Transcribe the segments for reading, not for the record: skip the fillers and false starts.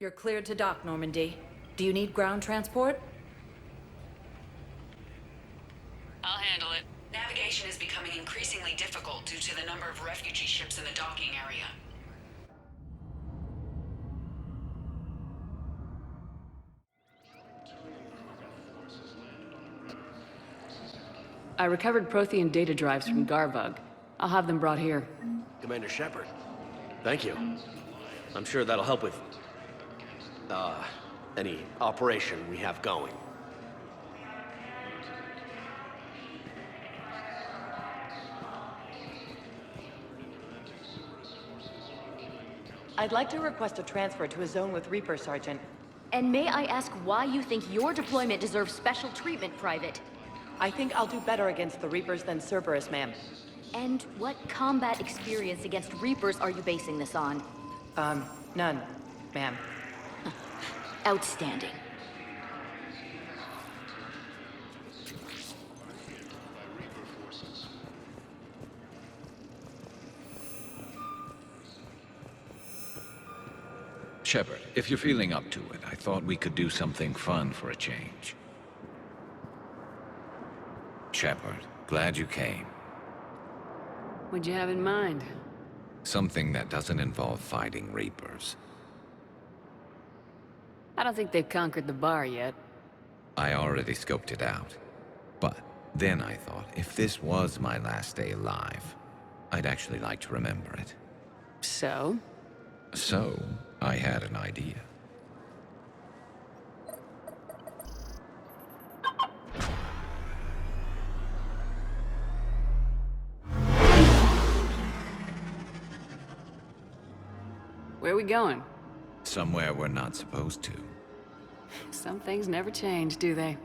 You're cleared to dock, Normandy. Do you need ground transport? I'll handle it. Navigation is becoming increasingly difficult due to the number of refugee ships in the docking area. I recovered Prothean data drives from Garvug. I'll have them brought here. Commander Shepard, thank you. I'm sure that'll help with, any operation we have going. I'd like to request a transfer to a zone with Reaper, Sergeant. And may I ask why you think your deployment deserves special treatment, Private? I think I'll do better against the Reapers than Cerberus, ma'am. And what combat experience against Reapers are you basing this on? None, ma'am. Outstanding. Shepard, if you're feeling up to it, I thought we could do something fun for a change. Shepard, glad you came. What'd you have in mind? Something that doesn't involve fighting Reapers. I don't think they've conquered the bar yet. I already scoped it out. But then I thought, if this was my last day alive, I'd actually like to remember it. So? So, I had an idea. Where are we going? Somewhere we're not supposed to. Some things never change, do they?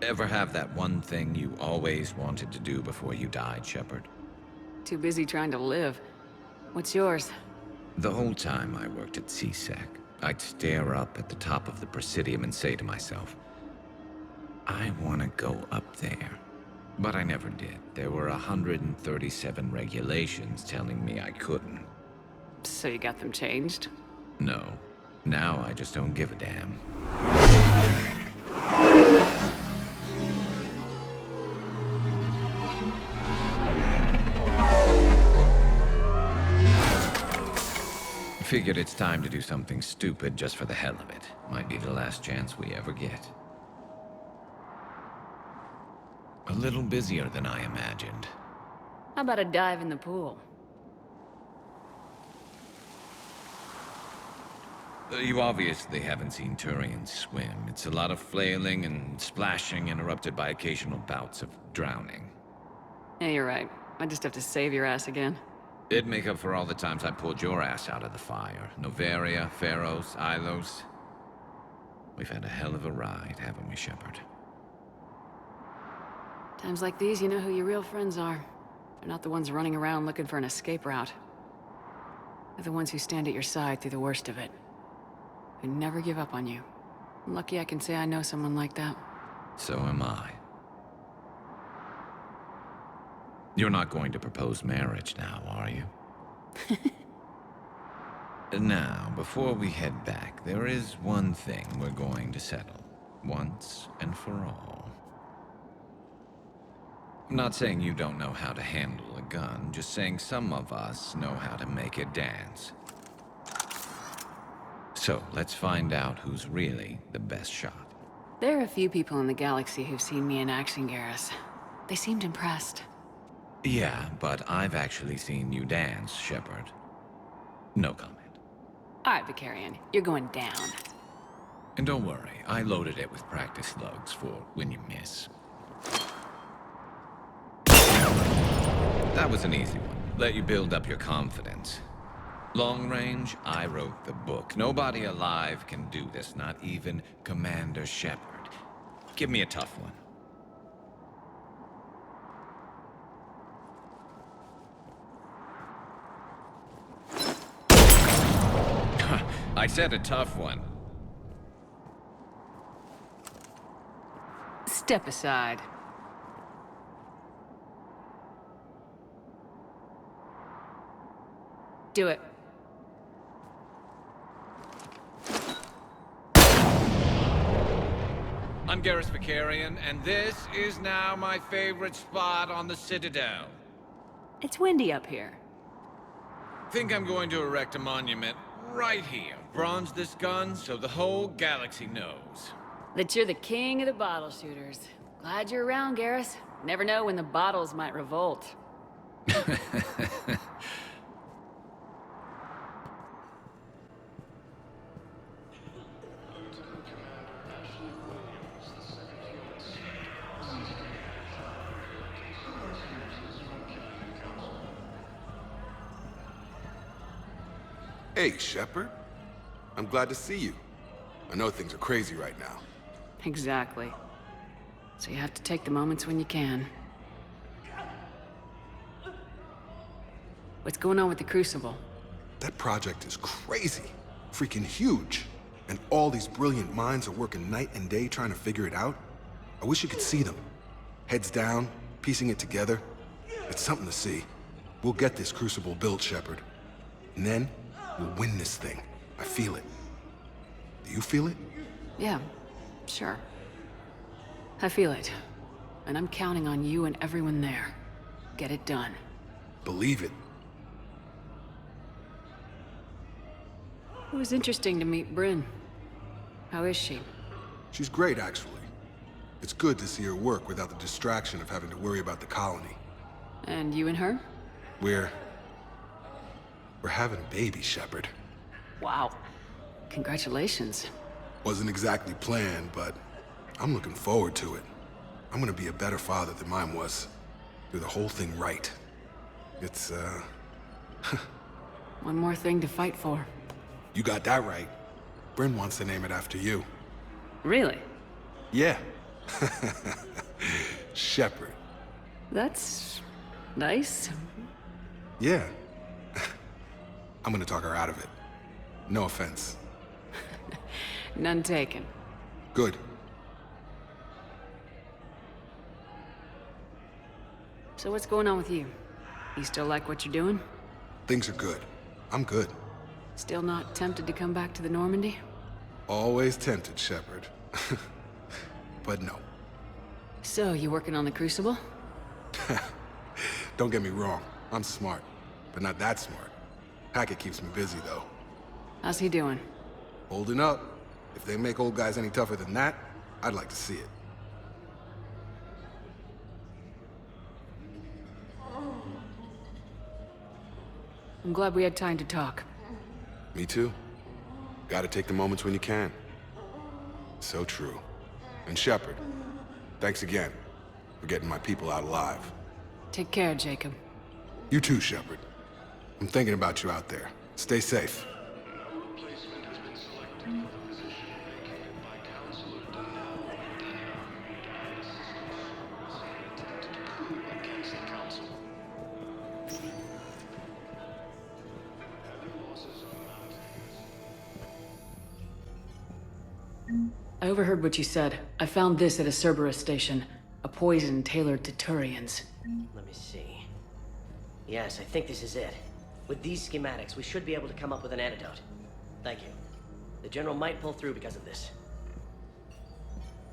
Ever have that one thing you always wanted to do before you died, Shepard? Too busy trying to live. What's yours? The whole time I worked at CSEC, I'd stare up at the top of the Presidium and say to myself, I want to go up there. But I never did. There were 137 regulations telling me I couldn't. So you got them changed? No. Now I just don't give a damn. Figured it's time to do something stupid just for the hell of it. Might be the last chance we ever get. A little busier than I imagined. How about a dive in the pool? You obviously haven't seen Turians swim. It's a lot of flailing and splashing, interrupted by occasional bouts of drowning. Yeah, you're right. I just have to save your ass again. It'd make up for all the times I pulled your ass out of the fire. Noveria, Pharos, Ilos. We've had a hell of a ride, haven't we, Shepard? Times like these, you know who your real friends are. They're not the ones running around looking for an escape route. They're the ones who stand at your side through the worst of it. Who never give up on you. I'm lucky I can say I know someone like that. So am I. You're not going to propose marriage now, are you? Now, before we head back, there is one thing we're going to settle. Once and for all. I'm not saying you don't know how to handle a gun, just saying some of us know how to make it dance. So, let's find out who's really the best shot. There are a few people in the galaxy who've seen me in action, Garrus. They seemed impressed. Yeah, but I've actually seen you dance, Shepard. No comment. All right, Vicarian, you're going down. And don't worry, I loaded it with practice slugs for when you miss. That was an easy one. Let you build up your confidence. Long range, I wrote the book. Nobody alive can do this, not even Commander Shepard. Give me a tough one. I said a tough one. Step aside. Do it. I'm Garrus Vicarian, and this is now my favorite spot on the Citadel. It's windy up here. Think I'm going to erect a monument right here. Bronze this gun so the whole galaxy knows. That you're the king of the bottle shooters. Glad you're around, Garrus. Never know when the bottles might revolt. Hey, Shepard. I'm glad to see you. I know things are crazy right now. Exactly. So you have to take the moments when you can. What's going on with the Crucible? That project is crazy. Freaking huge. And all these brilliant minds are working night and day trying to figure it out. I wish you could see them. Heads down, piecing it together. It's something to see. We'll get this Crucible built, Shepard. And then, we'll win this thing. I feel it. Do you feel it? Yeah, sure. I feel it. And I'm counting on you and everyone there. Get it done. Believe it. It was interesting to meet Bryn. How is she? She's great, actually. It's good to see her work without the distraction of having to worry about the colony. And you and her? We're having a baby, Shepard. Wow. Congratulations. Wasn't exactly planned, but I'm looking forward to it. I'm gonna be a better father than mine was. Do the whole thing right. It's, One more thing to fight for. You got that right. Bryn wants to name it after you. Really? Yeah. Shepard. That's nice. Yeah. I'm gonna talk her out of it. No offense. None taken. Good. So what's going on with you? You still like what you're doing? Things are good. I'm good. Still not tempted to come back to the Normandy? Always tempted, Shepard. But no. So, you working on the Crucible? Don't get me wrong. I'm smart. But not that smart. Hackett keeps me busy, though. How's he doing? Holding up. If they make old guys any tougher than that, I'd like to see it. I'm glad we had time to talk. Me too. Gotta take the moments when you can. So true. And Shepard, thanks again for getting my people out alive. Take care, Jacob. You too, Shepard. I'm thinking about you out there. Stay safe. I overheard what you said. I found this at a Cerberus station. A poison tailored to Turians. Let me see. Yes, I think this is it. With these schematics, we should be able to come up with an antidote. Thank you. The General might pull through because of this.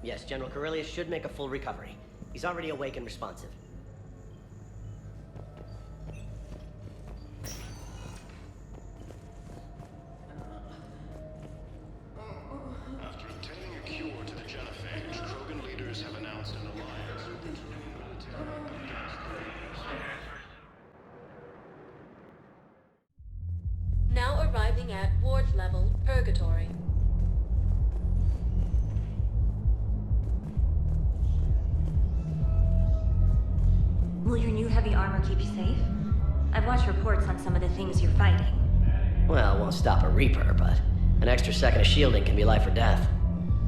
Yes, General Corellius should make a full recovery. He's already awake and responsive. After obtaining a cure to the genophage, Krogan leaders have announced an alliance with the new military. Now arriving at ward level Purgatory. Will your new heavy armor keep you safe? I've watched reports on some of the things you're fighting. Well, it won't stop a Reaper, but an extra second of shielding can be life or death.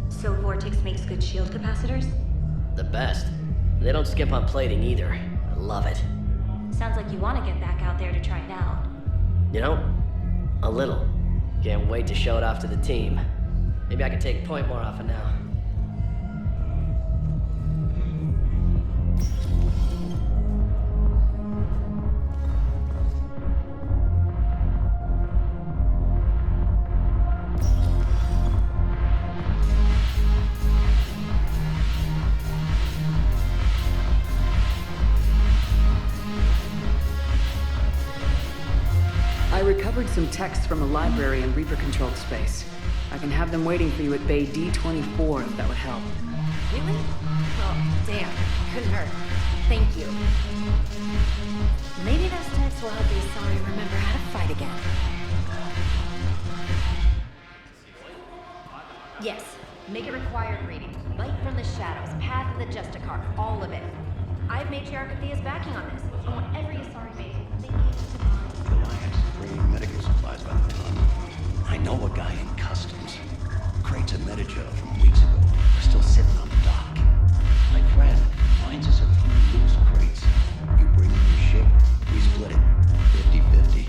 So Vortex makes good shield capacitors? The best. They don't skimp on plating either. I love it. Sounds like you want to get back out there to try it out. You know, a little. Can't wait to show it off to the team. Maybe I can take point more often now. some texts from a library in Reaper-controlled space. I can have them waiting for you at Bay D24 if that would help. Really? Oh, damn. Couldn't hurt. Thank you. Maybe those texts will help the Asari remember how to fight again. Yes. Make it required reading. Light from the Shadows, Path of the Justicar, all of it. I have Matriarch Athea's backing on this. I want every Asari mate thinking to mind. The Alliance is bringing medical supplies by the ton. I know a guy in customs. Crates of Metagel from weeks ago are still sitting on the dock. My friend finds us a few loose crates. You bring in your ship, we split it. 50-50.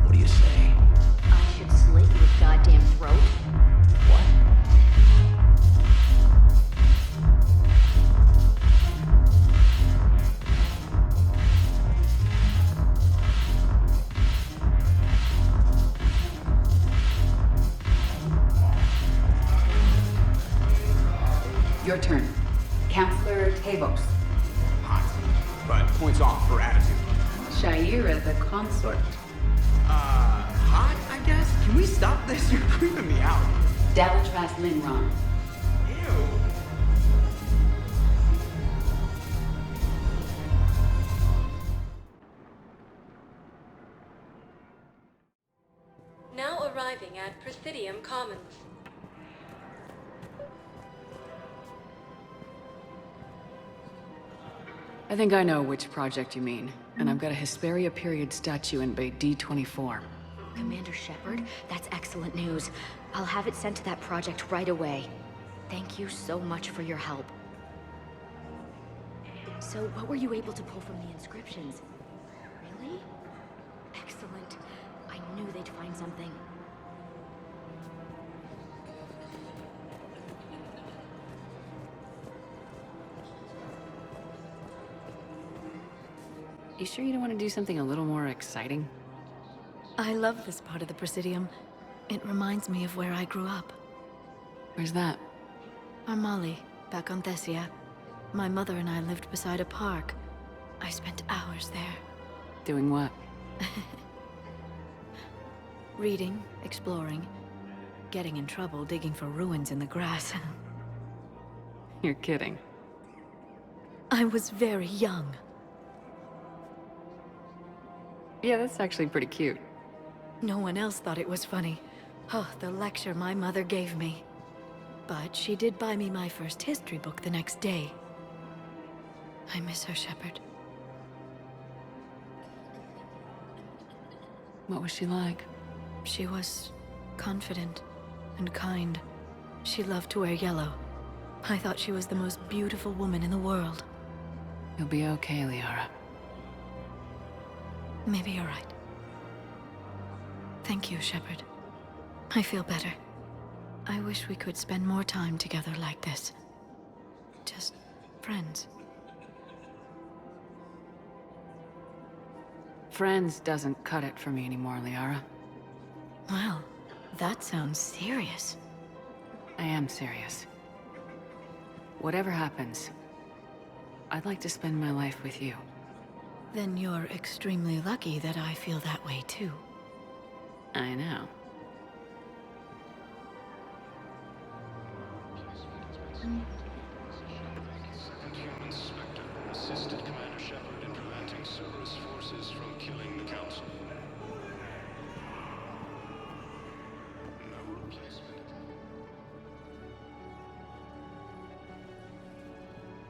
What do you say? I should slit your goddamn throat? What? Your turn. Counselor Tavos. Hot. But points off for attitude. Shaira the consort. Hot, I guess? Can we stop this? You're creeping me out. Dalatras Linron. Ew. Now arriving at Presidium Commons. I think I know which project you mean, and I've got a Hesperia period statue in Bay D24. Commander Shepard, that's excellent news. I'll have it sent to that project right away. Thank you so much for your help. So, what were you able to pull from the inscriptions? Really? Excellent. I knew they'd find something. You sure you don't want to do something a little more exciting? I love this part of the Presidium. It reminds me of where I grew up. Where's that? Armali, back on Thessia. My mother and I lived beside a park. I spent hours there. Doing what? Reading, exploring, getting in trouble digging for ruins in the grass. You're kidding. I was very young. Yeah, that's actually pretty cute. No one else thought it was funny. Oh, the lecture my mother gave me. But she did buy me my first history book the next day. I miss her, Shepard. What was she like? She was confident and kind. She loved to wear yellow. I thought she was the most beautiful woman in the world. You'll be okay, Liara. Maybe you're right. Thank you, Shepard. I feel better. I wish we could spend more time together like this. Just friends. Friends doesn't cut it for me anymore, Liara. Well, that sounds serious. I am serious. Whatever happens, I'd like to spend my life with you. Then you're extremely lucky that I feel that way too. I know. Second human Spectre assisted Commander Shepard in preventing Cerberus forces from killing the Council. No replacement.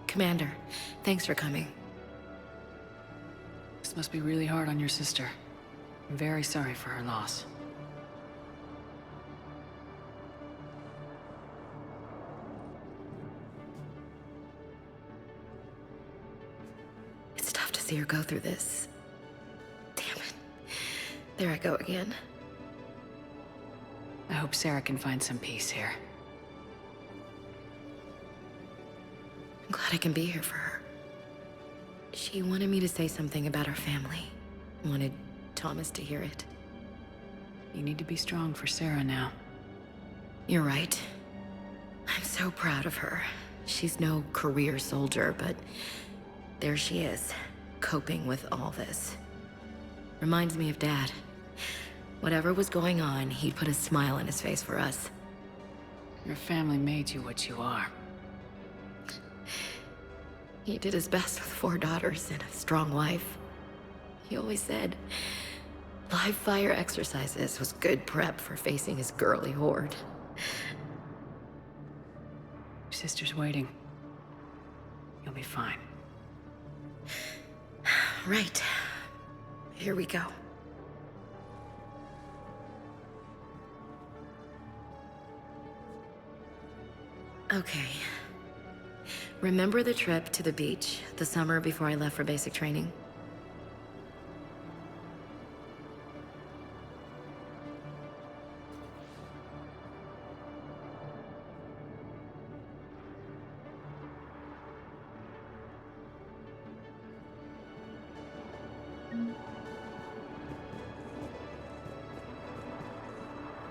Commander, thanks for coming. This must be really hard on your sister. I'm very sorry for her loss. It's tough to see her go through this. Damn it. There I go again. I hope Sarah can find some peace here. I'm glad I can be here for her. She wanted me to say something about her family. Wanted Thomas to hear it. You need to be strong for Sarah now. You're right. I'm so proud of her. She's no career soldier, but there she is, coping with all this. Reminds me of Dad. Whatever was going on, he'd put a smile on his face for us. Your family made you what you are. He did his best with 4 daughters and a strong wife. He always said live fire exercises was good prep for facing his girly horde. Your sister's waiting. You'll be fine. Right. Here we go. Okay. Remember the trip to the beach the summer before I left for basic training?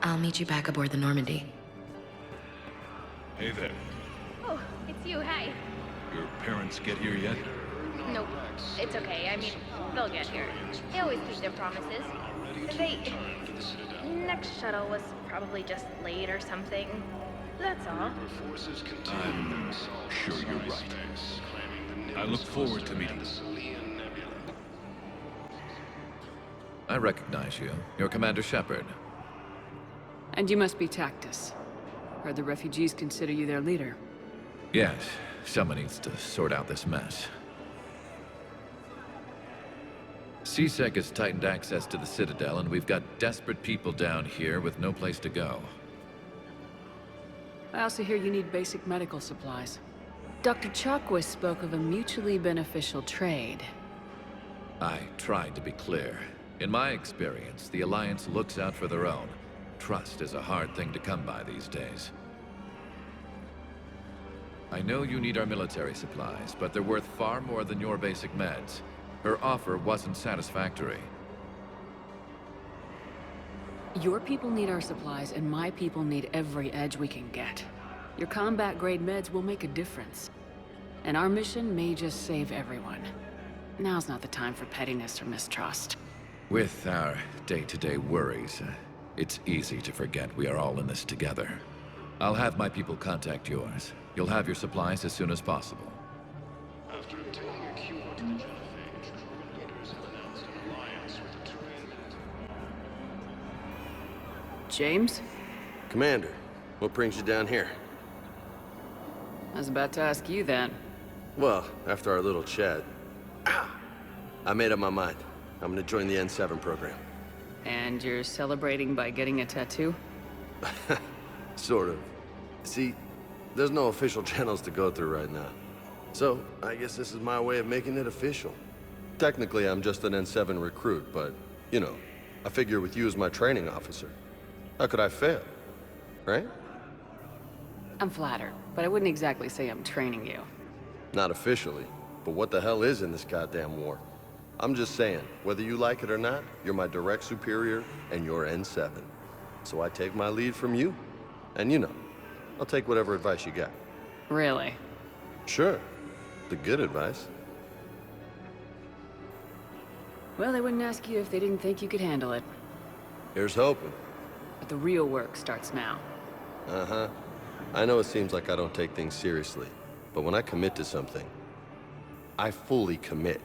I'll meet you back aboard the Normandy. Hey there. Oh, it's you. Hi. Your parents get here yet? Nope. It's okay. I mean, they'll get here. They always keep their promises. Next shuttle was probably just late or something. That's all. I'm sure you're right. I look forward to meeting you. I recognize you. You're Commander Shepard. And you must be Tactus. Heard the refugees consider you their leader. Yes, someone needs to sort out this mess. CSEC has tightened access to the Citadel, and we've got desperate people down here with no place to go. I also hear you need basic medical supplies. Dr. Chakwas spoke of a mutually beneficial trade. I tried to be clear. In my experience, the Alliance looks out for their own. Trust is a hard thing to come by these days. I know you need our military supplies, but they're worth far more than your basic meds. Her offer wasn't satisfactory. Your people need our supplies, and my people need every edge we can get. Your combat-grade meds will make a difference. And our mission may just save everyone. Now's not the time for pettiness or mistrust. With our day-to-day worries, it's easy to forget we are all in this together. I'll have my people contact yours. You'll have your supplies as soon as possible. After obtaining a cure to the genophage, leaders have announced an alliance with the terrain. James? Commander, what brings you down here? I was about to ask you that. Well, after our little chat, I made up my mind. I'm gonna join the N7 program. And you're celebrating by getting a tattoo? Sort of. See, there's no official channels to go through right now. So, I guess this is my way of making it official. Technically, I'm just an N7 recruit, but, you know, I figure with you as my training officer, how could I fail? Right? I'm flattered, but I wouldn't exactly say I'm training you. Not officially, but what the hell is in this goddamn war? I'm just saying, whether you like it or not, you're my direct superior, and you're N7. So I take my lead from you. And you know, I'll take whatever advice you got. Really? Sure. The good advice. Well, they wouldn't ask you if they didn't think you could handle it. Here's hoping. But the real work starts now. Uh-huh. I know it seems like I don't take things seriously, but when I commit to something, I fully commit.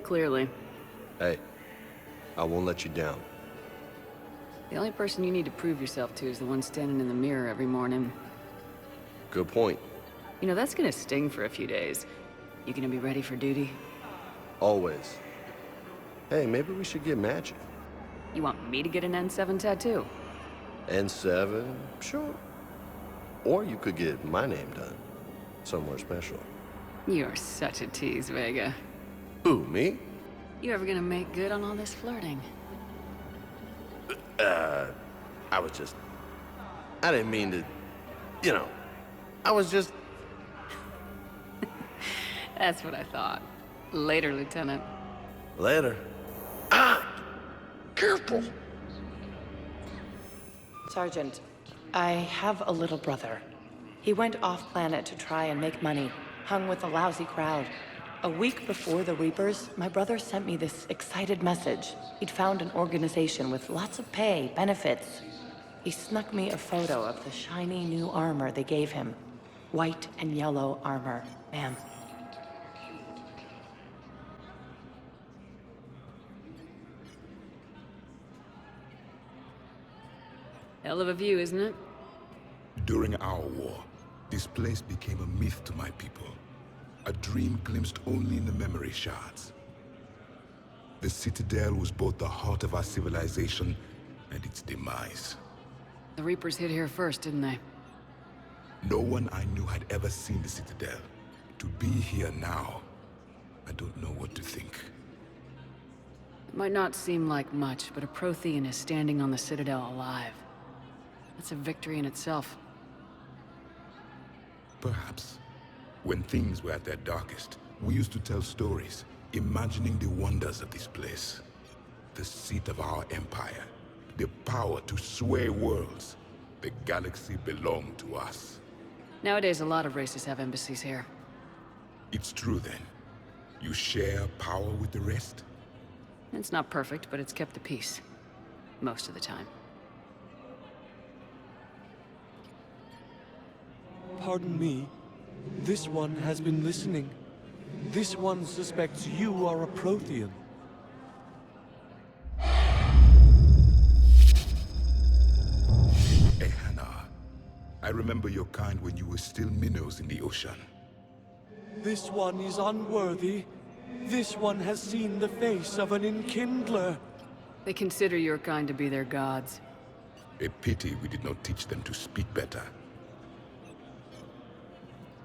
Clearly. Hey, I won't let you down. The only person you need to prove yourself to is the one standing in the mirror every morning. Good point. You know, that's gonna sting for a few days. You gonna be ready for duty? Always. Hey, maybe we should get matching. You want me to get an N7 tattoo? N7? Sure. Or you could get my name done. Somewhere special. You're such a tease, Vega. Who, me? You ever gonna make good on all this flirting? I didn't mean to, you know, I was just... That's what I thought. Later, Lieutenant. Later. Careful! Sergeant, I have a little brother. He went off-planet to try and make money, hung with a lousy crowd. A week before the Reapers, my brother sent me this excited message. He'd found an organization with lots of pay, benefits. He snuck me a photo of the shiny new armor they gave him. White and yellow armor, ma'am. Hell of a view, isn't it? During our war, this place became a myth to my people. A dream glimpsed only in the memory shards. The Citadel was both the heart of our civilization and its demise. The Reapers hit here first, didn't they? No one I knew had ever seen the Citadel. To be here now, I don't know what to think. It might not seem like much, but a Prothean is standing on the Citadel alive. That's a victory in itself. Perhaps. When things were at their darkest, we used to tell stories, imagining the wonders of this place. The seat of our empire, the power to sway worlds. The galaxy belonged to us. Nowadays, a lot of races have embassies here. It's true then. You share power with the rest? It's not perfect, but it's kept the peace. Most of the time. Pardon me. This one has been listening. This one suspects you are a Prothean. Ehana, I remember your kind when you were still minnows in the ocean. This one is unworthy. This one has seen the face of an enkindler. They consider your kind to be their gods. A pity we did not teach them to speak better.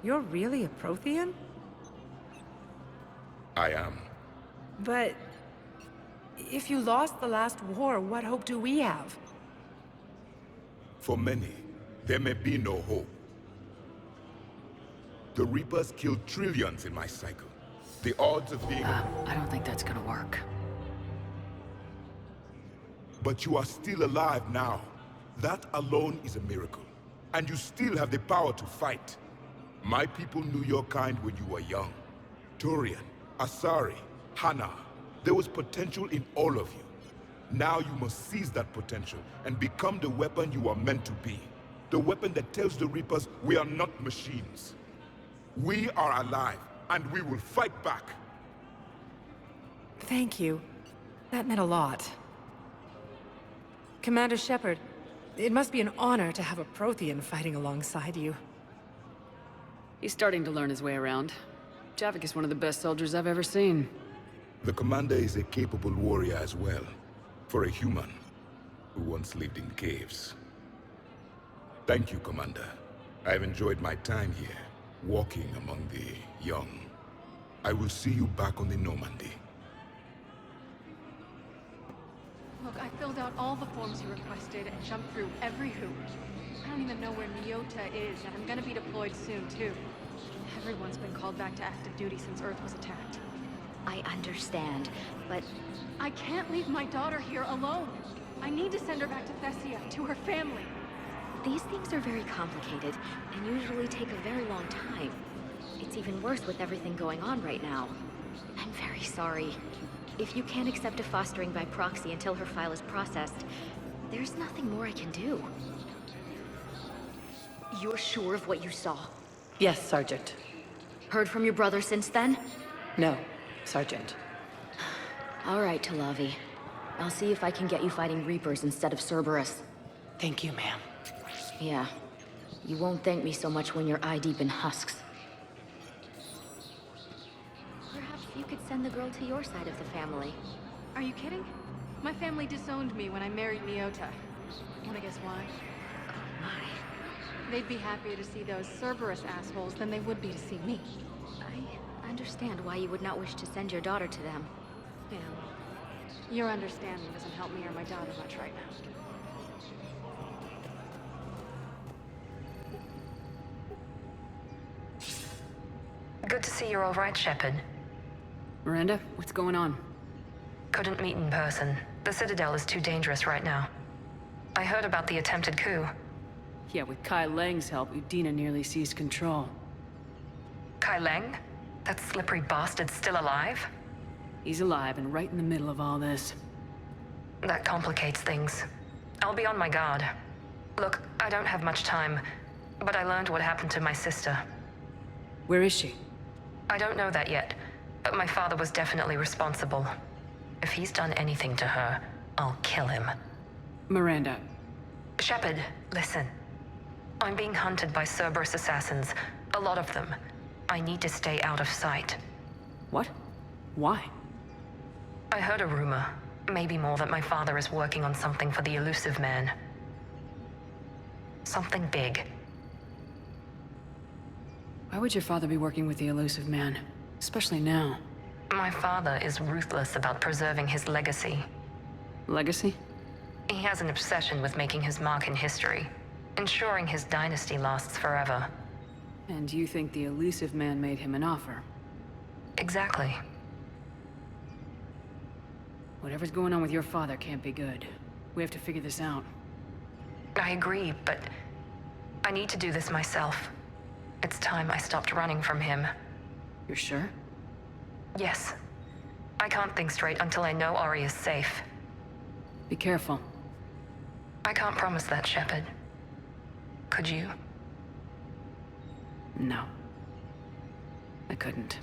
You're really a Prothean? I am. But... if you lost the last war, what hope do we have? For many, there may be no hope. The Reapers killed trillions in my cycle. The odds of being... I don't think that's gonna work. But you are still alive now. That alone is a miracle. And you still have the power to fight. My people knew your kind when you were young. Turian, Asari, Hana. There was potential in all of you. Now you must seize that potential and become the weapon you are meant to be. The weapon that tells the Reapers we are not machines. We are alive, and we will fight back. Thank you. That meant a lot. Commander Shepard, it must be an honor to have a Prothean fighting alongside you. He's starting to learn his way around. Javik is one of the best soldiers I've ever seen. The commander is a capable warrior as well. For a human who once lived in caves. Thank you, Commander. I've enjoyed my time here, walking among the young. I will see you back on the Normandy. Look, I filled out all the forms you requested and jumped through every hoop. I don't even know where Nyota is, and I'm gonna be deployed soon, too. Everyone's been called back to active duty since Earth was attacked. I understand, but... I can't leave my daughter here alone. I need to send her back to Thessia, to her family. These things are very complicated, and usually take a very long time. It's even worse with everything going on right now. I'm very sorry. If you can't accept a fostering by proxy until her file is processed, there's nothing more I can do. You're sure of what you saw? Yes, Sergeant. Heard from your brother since then? No, Sergeant. All right, Talavi. I'll see if I can get you fighting Reapers instead of Cerberus. Thank you, ma'am. Yeah. You won't thank me so much when you're eye-deep in husks. Perhaps you could send the girl to your side of the family. Are you kidding? My family disowned me when I married Nyota. Wanna guess why? Oh my. They'd be happier to see those Cerberus assholes than they would be to see me. I understand why you would not wish to send your daughter to them. Yeah. Your understanding doesn't help me or my daughter much right now. Good to see you're all right, Shepard. Miranda, what's going on? Couldn't meet in person. The Citadel is too dangerous right now. I heard about the attempted coup. Yeah, with Kai Lang's help, Udina nearly seized control. Kai Lang? That slippery bastard's still alive? He's alive and right in the middle of all this. That complicates things. I'll be on my guard. Look, I don't have much time, but I learned what happened to my sister. Where is she? I don't know that yet, but my father was definitely responsible. If he's done anything to her, I'll kill him. Miranda. Shepard, listen. I'm being hunted by Cerberus assassins. A lot of them. I need to stay out of sight. What? Why? I heard a rumor, maybe more, that my father is working on something for the Elusive Man. Something big. Why would your father be working with the Elusive Man? Especially now. My father is ruthless about preserving his legacy. Legacy? He has an obsession with making his mark in history, ensuring his dynasty lasts forever. And you think the Elusive Man made him an offer? Exactly. Whatever's going on with your father can't be good. We have to figure this out. I agree, but I need to do this myself. It's time I stopped running from him. You're sure? Yes. I can't think straight until I know Ari is safe. Be careful. I can't promise that, Shepard. Could you? No. I couldn't.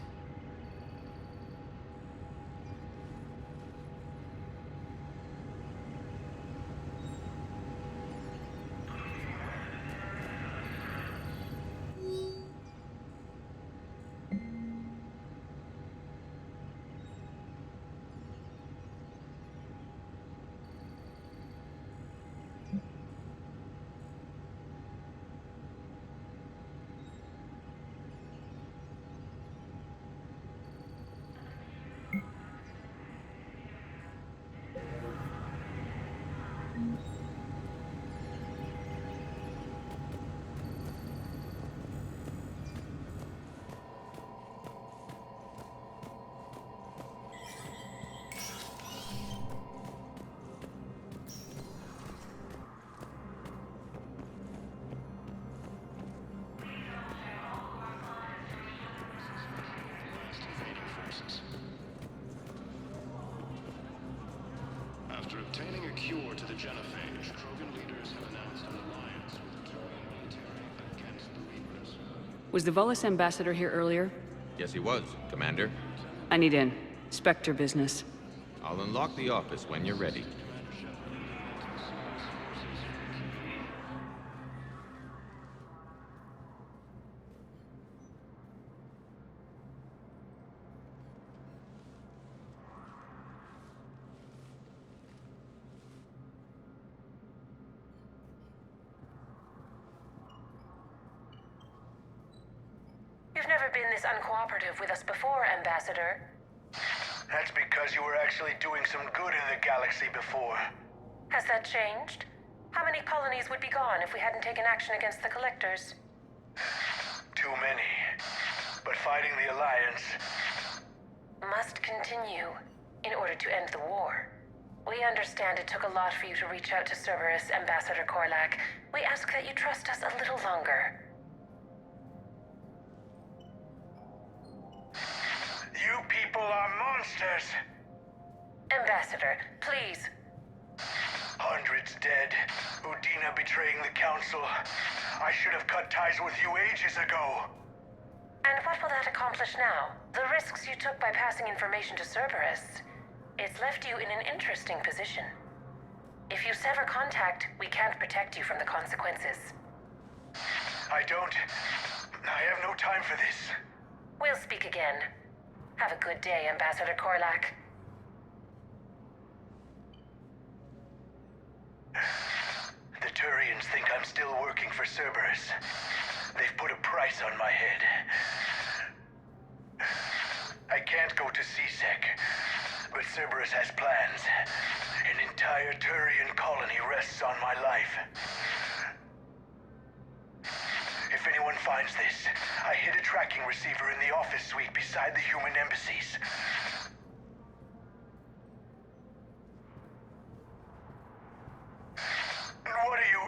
After obtaining a cure to the genophage, Krogan leaders have announced an alliance with the Turian military against the Reapers. Was the Volus ambassador here earlier? Yes, he was, Commander. I need in. Spectre business. I'll unlock the office when you're ready. You've never been this uncooperative with us before, Ambassador. That's because you were actually doing some good in the galaxy before. Has that changed? How many colonies would be gone if we hadn't taken action against the Collectors? Too many. But fighting the Alliance... must continue in order to end the war. We understand it took a lot for you to reach out to Cerberus, Ambassador Korlak. We ask that you trust us a little longer. You people are monsters! Ambassador, please. Hundreds dead. Udina betraying the Council. I should have cut ties with you ages ago. And what will that accomplish now? The risks you took by passing information to Cerberus. It's left you in an interesting position. If you sever contact, we can't protect you from the consequences. I have no time for this. We'll speak again. Have a good day, Ambassador Korlak. The Turians think I'm still working for Cerberus. They've put a price on my head. I can't go to CSEC, but Cerberus has plans. An entire Turian colony rests on my life. If anyone finds this, I hid a tracking receiver in the office suite beside the human embassies. What are you...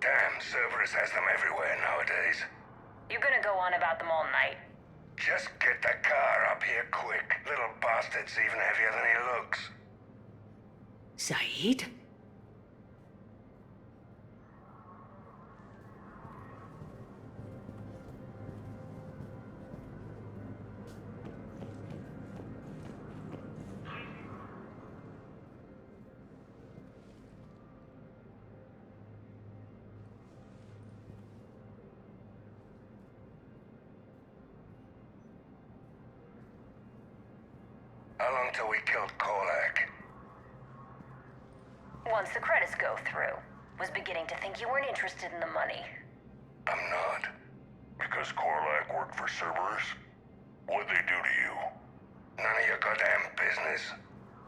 Damn Cerberus Cerberus has them everywhere nowadays. You gonna go on about them all night? Just get the car up here quick. Little bastard's even heavier than he looks. Saeed? How long till we killed Korlak? Once the credits go through. Was beginning to think you weren't interested in the money. I'm not. Because Korlak worked for Cerberus? What'd they do to you? None of your goddamn business.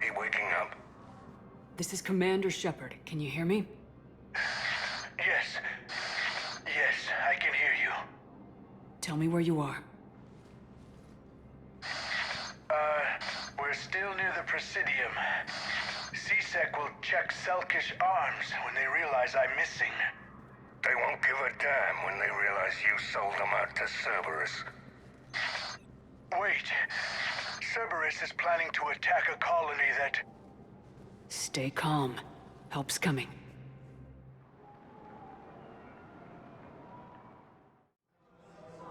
He waking up? This is Commander Shepard. Can you hear me? Yes. Yes, I can hear you. Tell me where you are. We're still near the Presidium. CSEC will check Selkish arms when they realize I'm missing. They won't give a damn when they realize you sold them out to Cerberus. Wait. Cerberus is planning to attack a colony that... Stay calm. Help's coming.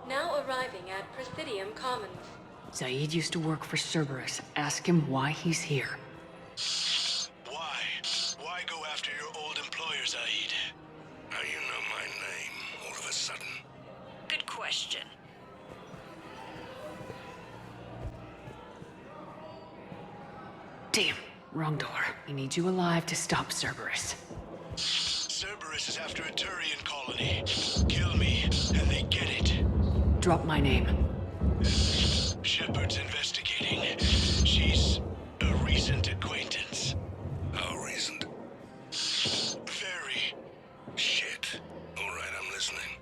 Now arriving at Presidium Commons. Saeed used to work for Cerberus. Ask him why he's here. Why? Why go after your old employer, Zaid? How you know my name all of a sudden? Good question. Damn, wrong door. We need you alive to stop Cerberus. Cerberus is after a Turian colony. Kill me, and they get it. Drop my name. Shepard's investigating. She's a recent acquaintance. How recent? Very. Shit. All right, I'm listening.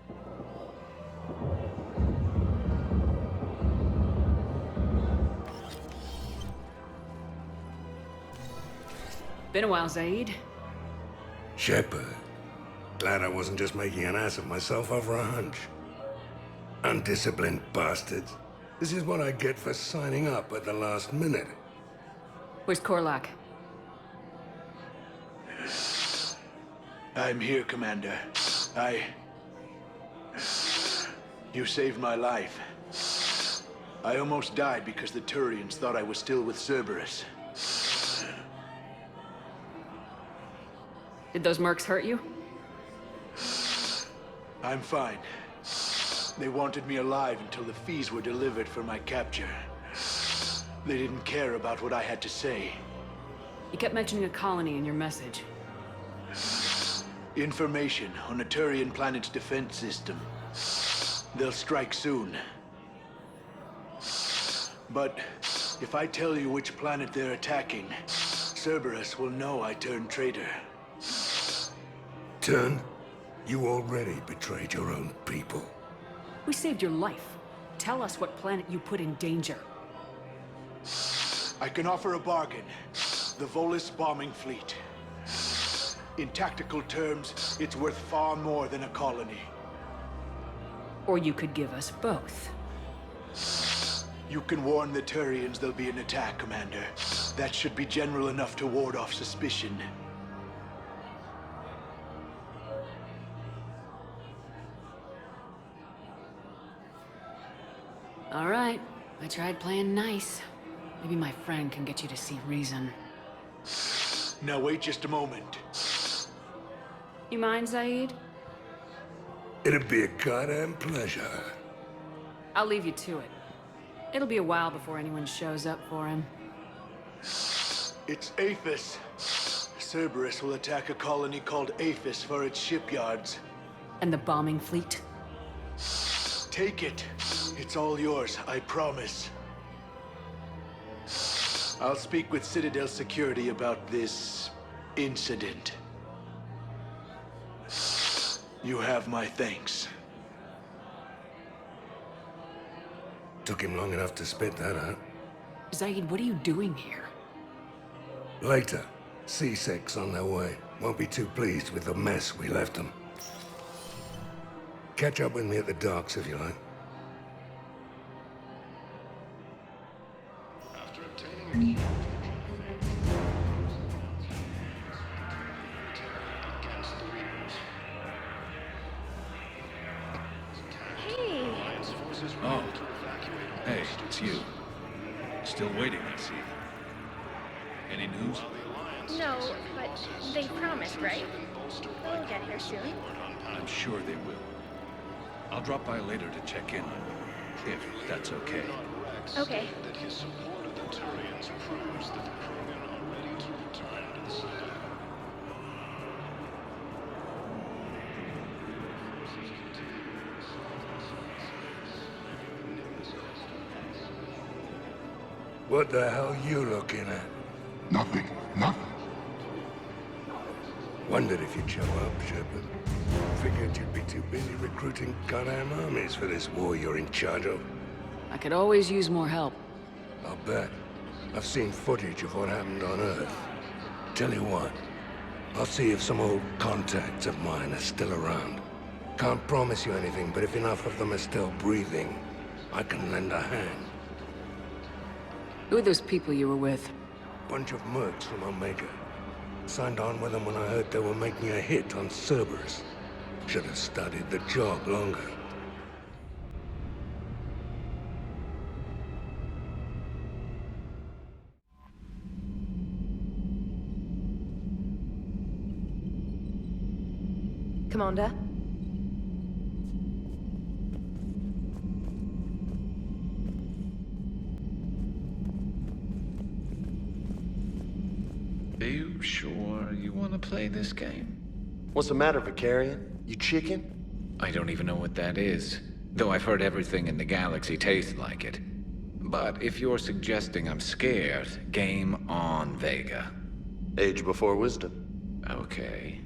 Been a while, Zaid. Shepard. Glad I wasn't just making an ass of myself over a hunch. Undisciplined bastards. This is what I get for signing up at the last minute. Where's Korlak? I'm here, Commander. You saved my life. I almost died because the Turians thought I was still with Cerberus. Did those mercs hurt you? I'm fine. They wanted me alive until the fees were delivered for my capture. They didn't care about what I had to say. You kept mentioning a colony in your message. Information on a Turian planet's defense system. They'll strike soon. But if I tell you which planet they're attacking, Cerberus will know I turned traitor. Turned? You already betrayed your own people. We saved your life. Tell us what planet you put in danger. I can offer a bargain. The Volus bombing fleet. In tactical terms, it's worth far more than a colony. Or you could give us both. You can warn the Turians there'll be an attack, Commander. That should be general enough to ward off suspicion. All right. I tried playing nice. Maybe my friend can get you to see reason. Now wait just a moment. You mind, Zaid? It'd be a goddamn pleasure. I'll leave you to it. It'll be a while before anyone shows up for him. It's Aphis. Cerberus will attack a colony called Aphis for its shipyards. And the bombing fleet? Take it. It's all yours, I promise. I'll speak with Citadel Security about this incident. You have my thanks. Took him long enough to spit that out. Zaid, what are you doing here? Later. C6 on their way. Won't be too pleased with the mess we left them. Catch up with me at the docks if you like. After obtaining a cure against the Reapers. Hey! Alliance forces were Oh. able to evacuate all Hey, hostages. it's you. Still waiting, I see. Any news? No, but they promised, right? They'll get here soon. I'm sure they will. I'll drop by later to check in, if that's okay. Okay. That his support of the Turians proves that the Krogan are ready to return to the city. What the hell you looking at? Nothing. Nothing. Wondered if you'd show up, Shepard. Figured you'd be too busy recruiting goddamn armies for this war you're in charge of. I could always use more help. I'll bet. I've seen footage of what happened on Earth. Tell you what, I'll see if some old contacts of mine are still around. Can't promise you anything, but if enough of them are still breathing, I can lend a hand. Who are those people you were with? Bunch of mercs from Omega. Signed on with them when I heard they were making a hit on Cerberus. Should have studied the job longer. Commander? Are you sure you want to play this game? What's the matter, Vicarian? You chicken? I don't even know what that is. Though I've heard everything in the galaxy tastes like it. But if you're suggesting I'm scared, game on, Vega. Age before wisdom. Okay.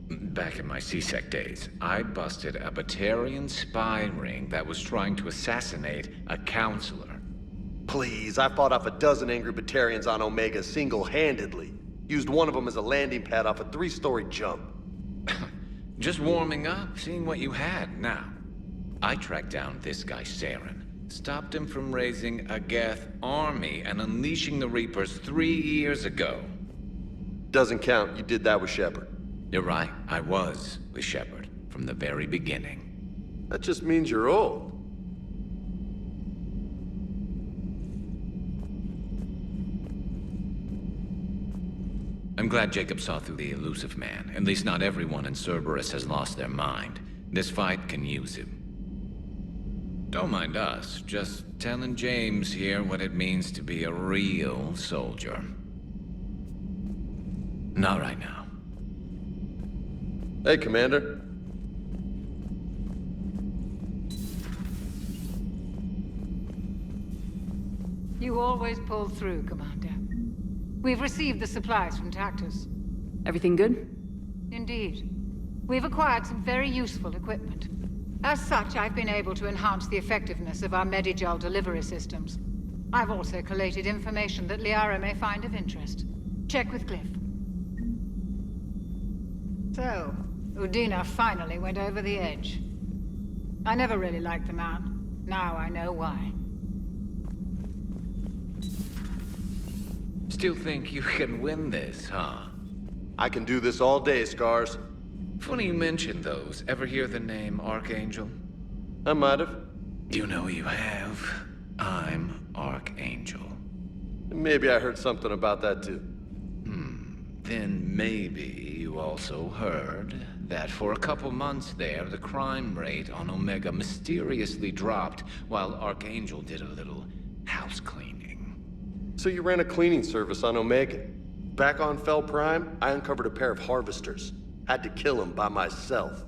Back in my C-Sec days, I busted a Batarian spy ring that was trying to assassinate a counselor. Please, I fought off a dozen angry Batarians on Omega single-handedly. Used one of them as a landing pad off a 3-story jump. Just warming up, seeing what you had. Now, I tracked down this guy, Saren. Stopped him from raising a Geth army and unleashing the Reapers 3 years ago. Doesn't count. You did that with Shepard. You're right. I was with Shepard from the very beginning. That just means you're old. I'm glad Jacob saw through the elusive man. At least not everyone in Cerberus has lost their mind. This fight can use him. Don't mind us, just telling James here what it means to be a real soldier. Not right now. Hey, Commander. You always pull through, Commander. We've received the supplies from Tactus. Everything good? Indeed. We've acquired some very useful equipment. As such, I've been able to enhance the effectiveness of our Medigel delivery systems. I've also collated information that Liara may find of interest. Check with Cliff. So, Udina finally went over the edge. I never really liked the man. Now I know why. Still think you can win this, huh? I can do this all day, Scars. Funny you mention those. Ever hear the name Archangel? I might have. You know you have. I'm Archangel. Maybe I heard something about that too. Then maybe you also heard that for a couple months there, the crime rate on Omega mysteriously dropped while Archangel did a little house cleaning. So you ran a cleaning service on Omega. Back on Fel Prime, I uncovered a pair of harvesters. Had to kill them by myself.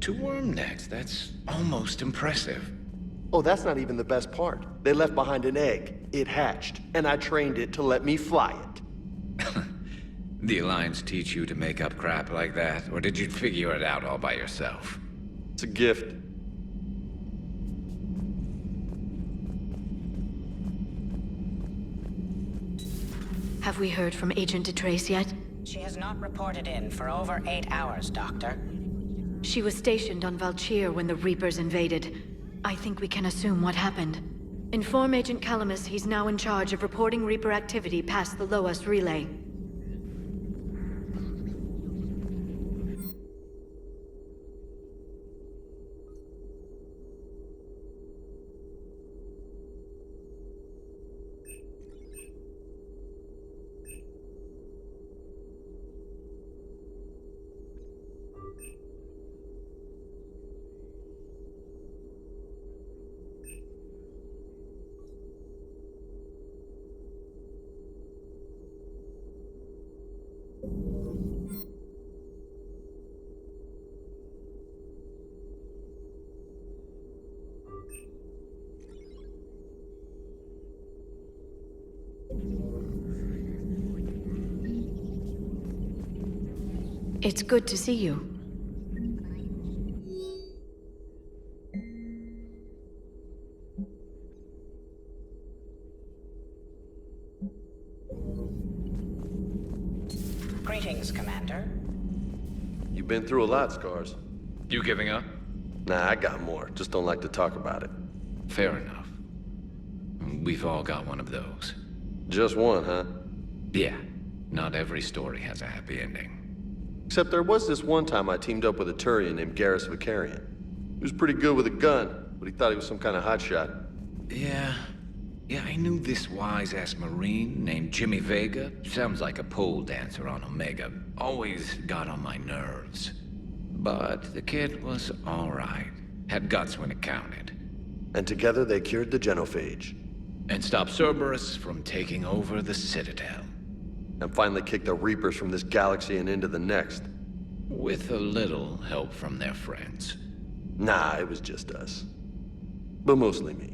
2 worm necks, that's almost impressive. Oh, that's not even the best part. They left behind an egg. It hatched, and I trained it to let me fly it. The Alliance teach you to make up crap like that, or did you figure it out all by yourself? It's a gift. Have we heard from Agent DeTrace yet? She has not reported in for over 8 hours, Doctor. She was stationed on Valchir when the Reapers invaded. I think we can assume what happened. Inform Agent Calamus he's now in charge of reporting Reaper activity past the Loas relay. It's good to see you. Greetings, Commander. You've been through a lot, Scars. You giving up? Nah, I got more. Just don't like to talk about it. Fair enough. We've all got one of those. Just one, huh? Yeah. Not every story has a happy ending. Except there was this one time I teamed up with a Turian named Garrus Vicarian. He was pretty good with a gun, but he thought he was some kind of hotshot. Yeah, I knew this wise-ass Marine named Jimmy Vega. Sounds like a pole dancer on Omega. Always got on my nerves. But the kid was all right. Had guts when it counted. And together they cured the genophage. And stopped Cerberus from taking over the Citadel. And finally kicked the Reapers from this galaxy and into the next. With a little help from their friends. Nah, it was just us. But mostly me.